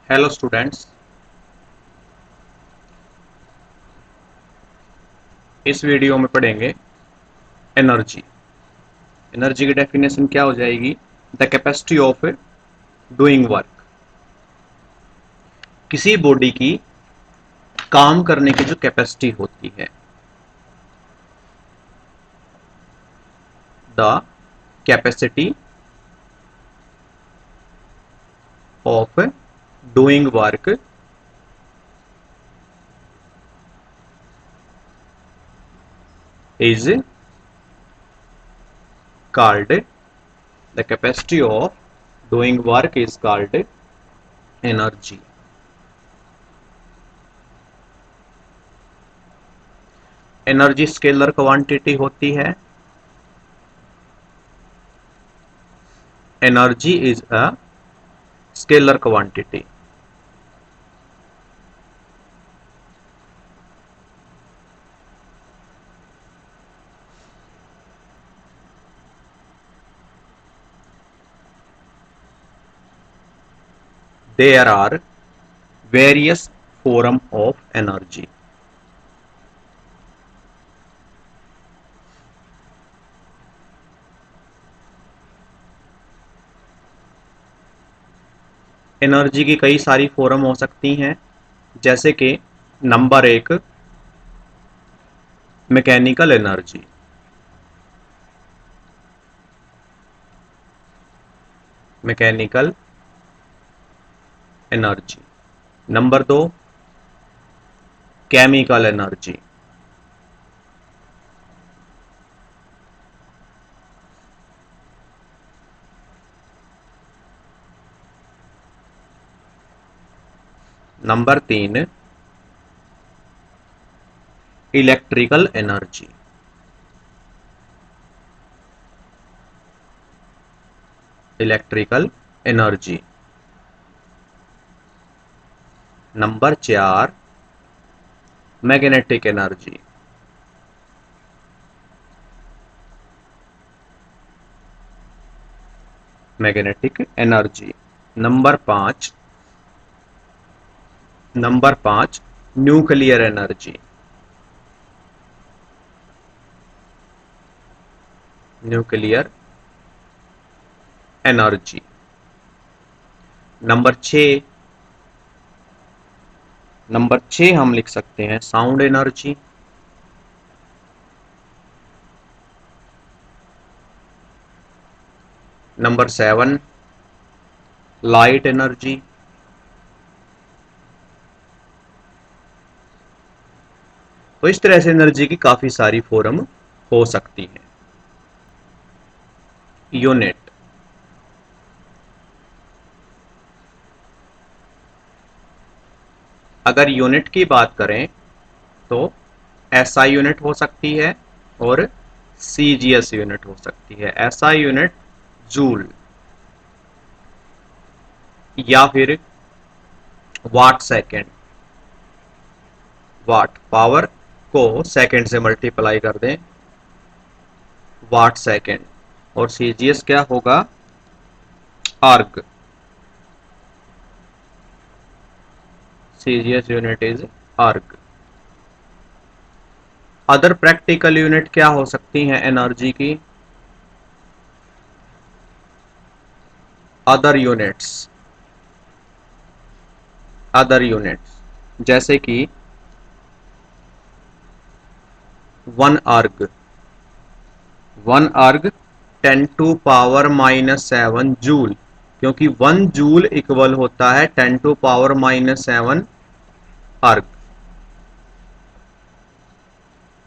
Hello students. इस video में पढ़ेंगे एनर्जी। एनर्जी की डेफिनेशन क्या हो जाएगी? The capacity of doing work. किसी बॉडी की काम करने की जो कैपेसिटी होती है, the capacity of doing work is called the capacity of doing work is called energy. Energy scalar quantity होती है। Energy is a scalar quantity. There are various form of energy. Energy की कई सारी form हो सकती हैं, जैसे कि नंबर एक, mechanical energy. Mechanical energy. Number दो, केमिकल एनर्जी। नंबर तीन, electrical energy. Electrical energy. Number चार, magnetic energy. Magnetic energy. Number पांच, nuclear energy. Nuclear energy. Number छह, हम लिख सकते हैं sound energy. Number seven, light energy. तो इस तरह से एनर्जी की काफी सारी फॉर्म हो सकती है। यूनिट। अगर यूनिट की बात करें तो एसआई यूनिट हो सकती है और सीजीएस यूनिट हो सकती है। एसआई यूनिट जूल, या फिर वाट सेकेंड। वाट पावर को सेकेंड से मल्टीप्लाई कर दें, वाट सेकेंड। और सीजीएस क्या होगा? Erg. CGS unit is erg. Other practical unit क्या हो सकती हैं एनर्जी की? Other units. अदर यूनिट्स जैसे कि वन आर्ग। वन आर्ग 10⁻⁻7 जूल, क्योंकि 1 जूल इक्वल होता है 10⁻⁻7 अर्ग।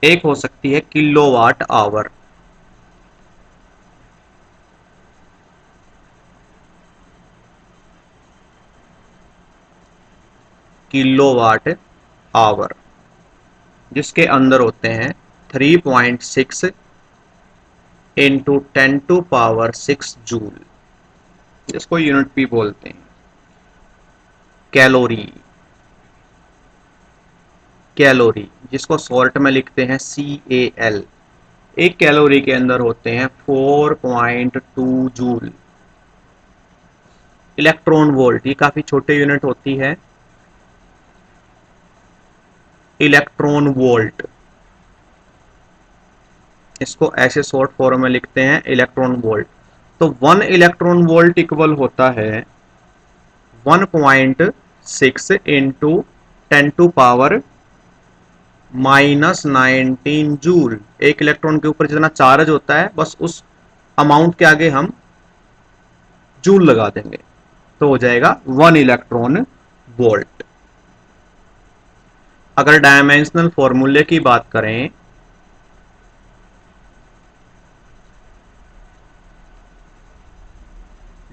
एक हो सकती है किलोवाट आवर। किलोवाट आवर जिसके अंदर होते हैं 3.6 इंटू 10⁻6 जूल, जिसको यूनिट भी बोलते हैं। कैलोरी। कैलोरी जिसको शॉर्ट में लिखते हैं CAL। एक कैलोरी के अंदर होते हैं 4.2 जूल। इलेक्ट्रॉन वोल्ट, ये काफी छोटे यूनिट होती है। इलेक्ट्रॉन वोल्ट, इसको ऐसे शॉर्ट फॉर्म में लिखते हैं इलेक्ट्रॉन वोल्ट। तो 1 इलेक्ट्रॉन वोल्ट इक्वल होता है 1.6 इंटू 10⁻⁻19 जूल। एक इलेक्ट्रॉन के ऊपर जितना चार्ज होता है बस उस अमाउंट के आगे हम जूल लगा देंगे, तो हो जाएगा 1 इलेक्ट्रॉन वोल्ट। अगर डायमेंशनल फॉर्मूले की बात करें,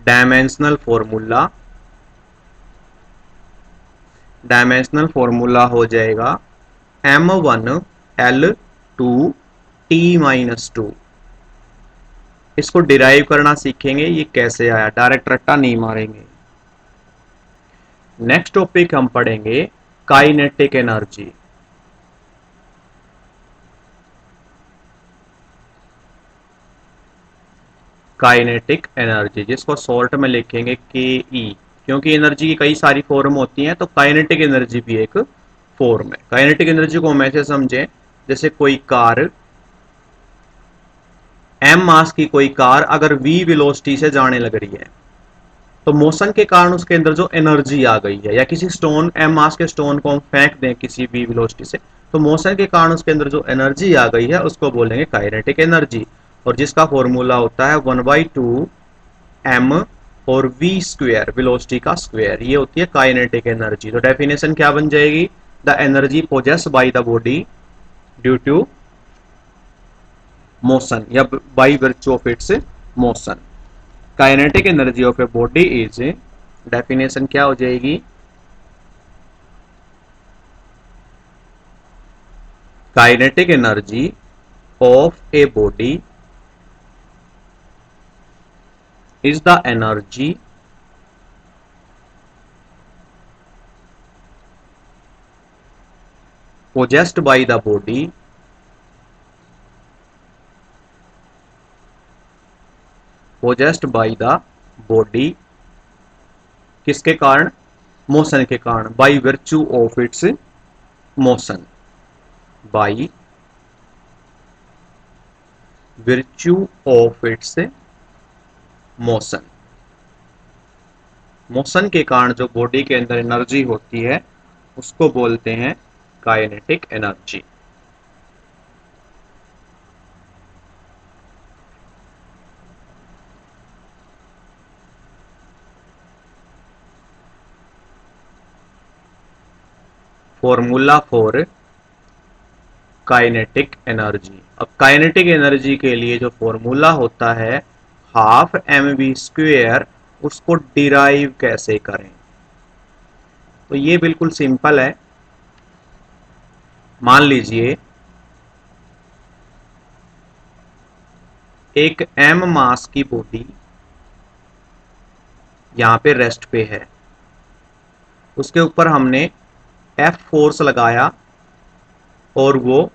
डायमेंशनल फॉर्मूला डायमेंशनल फॉर्मूला हो जाएगा m1l2t-2। इसको डिराइव करना सीखेंगे, ये कैसे आया, डायरेक्ट रट्टा नहीं मारेंगे। नेक्स्ट टॉपिक हम पढ़ेंगे काइनेटिक एनर्जी। काइनेटिक एनर्जी, जिसको शॉर्ट में लिखेंगे के ई, क्योंकि एनर्जी की कई सारी फॉर्म होती हैं, तो काइनेटिक एनर्जी भी एक फॉर्म है। काइनेटिक एनर्जी को हम ऐसे समझें, जैसे कोई कार, एम मास की कोई कार अगर वी वेलोसिटी से जाने लग रही है, तो मोशन के कारण उसके अंदर जो एनर्जी आ गई है, या किसी स्टोन, एम मास के स्टोन को हम फेंक दें किसी वी वेलोसिटी से, तो मोशन के कारण उसके अंदर जो एनर्जी आ गई है उसको बोलेंगे काइनेटिक एनर्जी। और जिसका फॉर्मूला होता है 1/2 m और वी स्क्वेयर, वेलोसिटी का स्क्वेयर, ये होती है काइनेटिक एनर्जी। तो डेफिनेशन क्या बन जाएगी, the energy possessed by the body due to motion, या by virtue of its motion. Kinetic energy of a body is, definition क्या हो जाएगी, kinetic energy of a body is the energy possessed by the body possessed by the body किसके कारण, motion के कारण, by virtue of its motion, by virtue of its motion. Motion के कारण जो बॉडी के अंदर एनर्जी होती है उसको बोलते हैं kinetic energy. Formula for kinetic energy, अब काइनेटिक एनर्जी के लिए जो फॉर्मूला होता है 12 mv², उसको डिराइव कैसे करें, तो ये बिल्कुल सिंपल है। मान लीजिए एक m मास की बॉडी यहां पे रेस्ट पे है, उसके ऊपर हमने F फोर्स लगाया और वो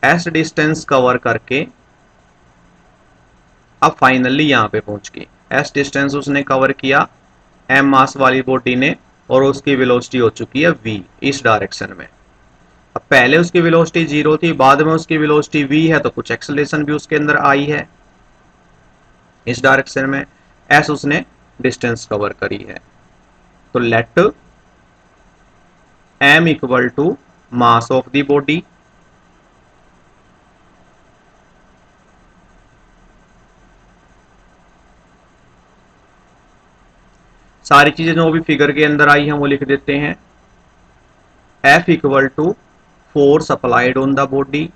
S डिस्टेंस कवर करके अब फाइनली यहां पे पहुंच गई। S डिस्टेंस उसने कवर किया m मास वाली बॉडी ने, और उसकी वेलोसिटी हो चुकी है v, इस डायरेक्शन में। अब पहले उसकी वेलोसिटी 0 थी, बाद में उसकी वेलोसिटी v है, तो कुछ एक्सेलरेशन भी उसके अंदर आई है इस डायरेक्शन में। s उसने डिस्टेंस कवर करी है, तो let m equal to mass of the body, सारी चीजें जो भी फिगर के अंदर आई हैं वो लिख देते हैं। F equal to force applied on the body,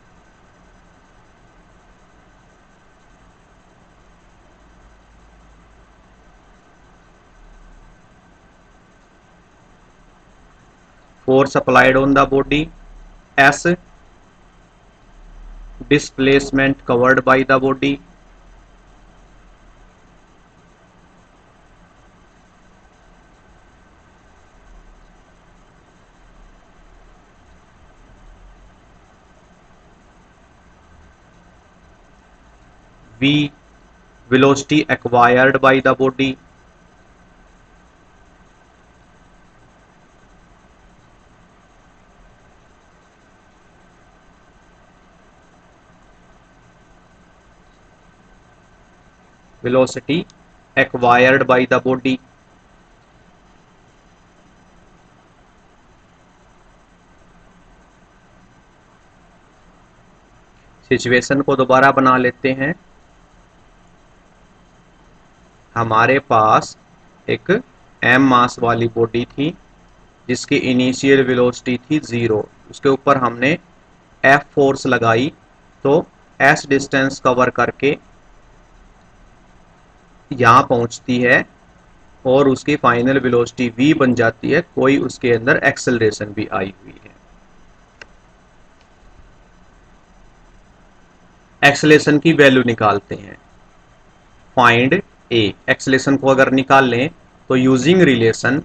force applied on the body, S displacement covered by the body, V velocity acquired by the body, velocity acquired by the body। Situation को दोबारा बना लेते हैं। हमारे पास एक m मास वाली body थी जिसकी इनिशियल वेलोसिटी थी 0, उसके ऊपर हमने F फोर्स लगाई तो s डिस्टेंस कवर करके यहाँ पहुंचती है और उसकी फाइनल वेलोसिटी v बन जाती है, कोई उसके अंदर एक्सेलरेशन भी आई हुई है। एक्सेलरेशन की वैल्यू निकालते हैं। फाइंड ए, एक्सेलरेशन को अगर निकाल लें तो using relation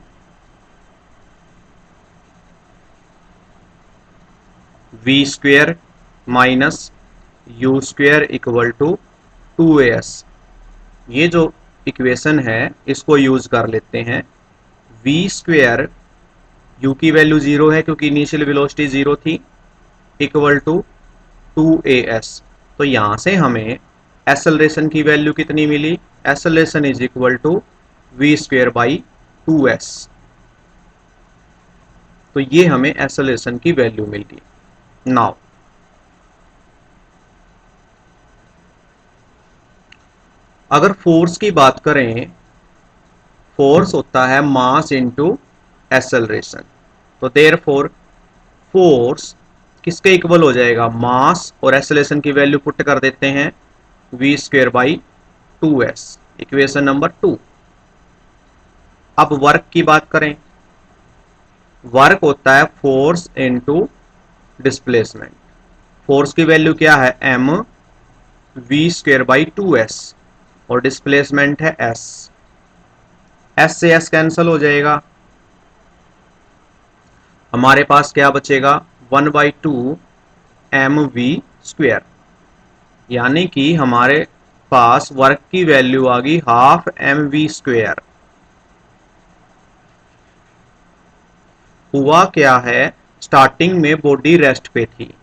v square minus u square equal to 2as, ये जो इक्वेशन है इसको यूज कर लेते हैं। v स्क्वेयर, u की वैल्यू 0 है क्योंकि इनिशियल वेलोसिटी 0 थी, इक्वल टू 2as। तो यहां से हमें एक्सेलरेशन की वैल्यू कितनी मिली? Acceleration is equal to v square by 2s। तो ये हमें एक्सेलरेशन की वैल्यू मिल गई। नाउ अगर फोर्स की बात करें, फोर्स होता है मास इनटू एक्सेलरेशन, तो देयरफॉर फोर्स किसके इक्वल हो जाएगा? मास और एक्सेलरेशन की वैल्यू पुट कर देते हैं, v square by 2s, equation number 2। अब वर्क की बात करें, वर्क होता है फोर्स इनटू डिस्प्लेसमेंट। फोर्स की वैल्यू क्या है? m v square by 2s और डिस्प्लेसमेंट है s। s से s कैंसिल हो जाएगा, हमारे पास क्या बचेगा? 1/2 mv स्क्वेयर, यानी कि हमारे पास वर्क की वैल्यू आ गई हाफ mv स्क्वेयर। हुआ क्या है, स्टार्टिंग में बॉडी रेस्ट पे थी,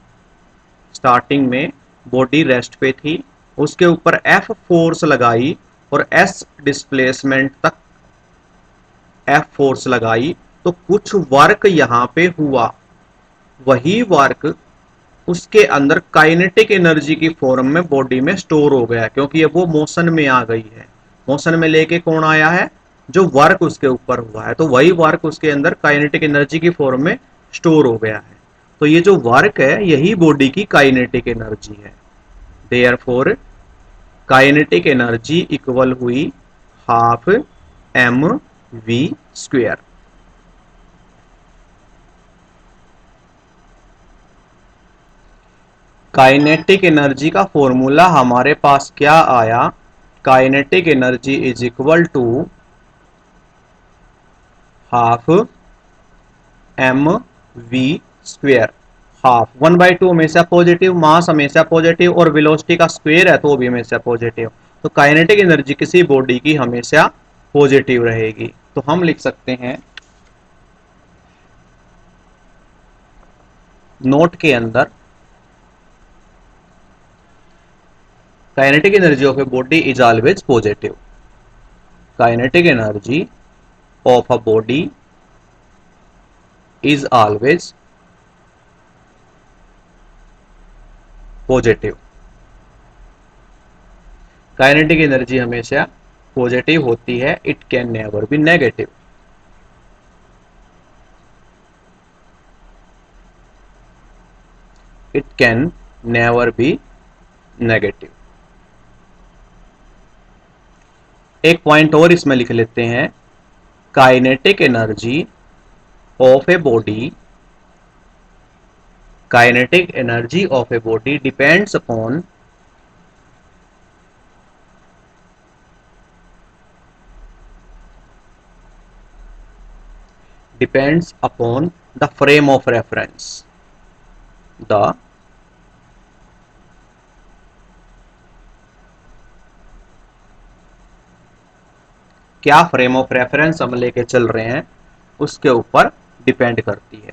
स्टार्टिंग में बॉडी रेस्ट पे थी, उसके ऊपर F फोर्स लगाई और S डिस्प्लेसमेंट तक F फोर्स लगाई, तो कुछ वर्क यहां पे हुआ। वही वर्क उसके अंदर काइनेटिक एनर्जी की फॉर्म में बॉडी में स्टोर हो गया, क्योंकि अब वो मोशन में आ गई है। मोशन में लेके कौन आया है? जो वर्क उसके ऊपर हुआ है, तो वही वर्क उसके अंदर काइनेटिक एनर्जी की फॉर्म में स्टोर हो गया है। तो ये जो वर्क है यही बॉडी की काइनेटिक एनर्जी है। देयरफॉर काइनेटिक एनर्जी इक्वल हुई half m v square. Kinetic energy का फॉर्मूला हमारे पास क्या आया? Kinetic energy is equal to half m v square. Half 1/2 हमेशा पॉजिटिव, मास हमेशा पॉजिटिव और वेलोसिटी का स्क्वायर है तो भी हमेशा पॉजिटिव, तो काइनेटिक एनर्जी किसी बॉडी की हमेशा पॉजिटिव रहेगी। तो हम लिख सकते हैं नोट के अंदर, kinetic energy of a body is always positive. Kinetic energy of a body is always positive. Kinetic energy हमेशा पॉजिटिव होती है, it can never be negative. It can never be negative. एक पॉइंट और इसमें लिख लेते हैं, kinetic energy of a body, kinetic energy of a body depends upon the frame of reference. The क्या फ्रेम ऑफ रेफरेंस हम लेके चल रहे हैं उसके ऊपर डिपेंड करती है।